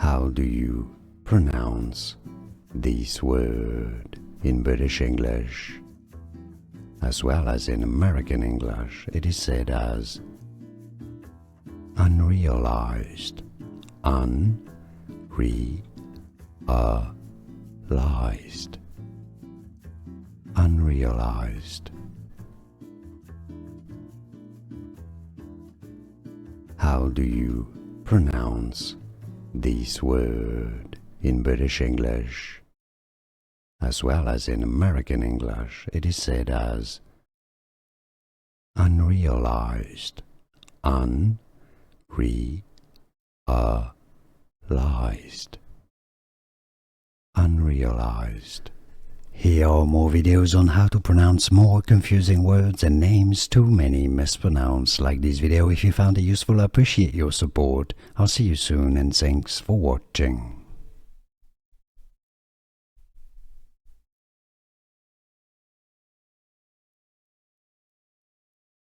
How do you pronounce this word in British English? As well as in American English, it is said as unrealized, unrealized, unrealized. How do you pronounce this word in British English? As well as in American English, it is said as unrealized, unrealized, unrealized. Here are more videos on how to pronounce more confusing words and names too many mispronounced. Like this video if you found it useful. I appreciate your support. I'll see you soon and thanks for watching.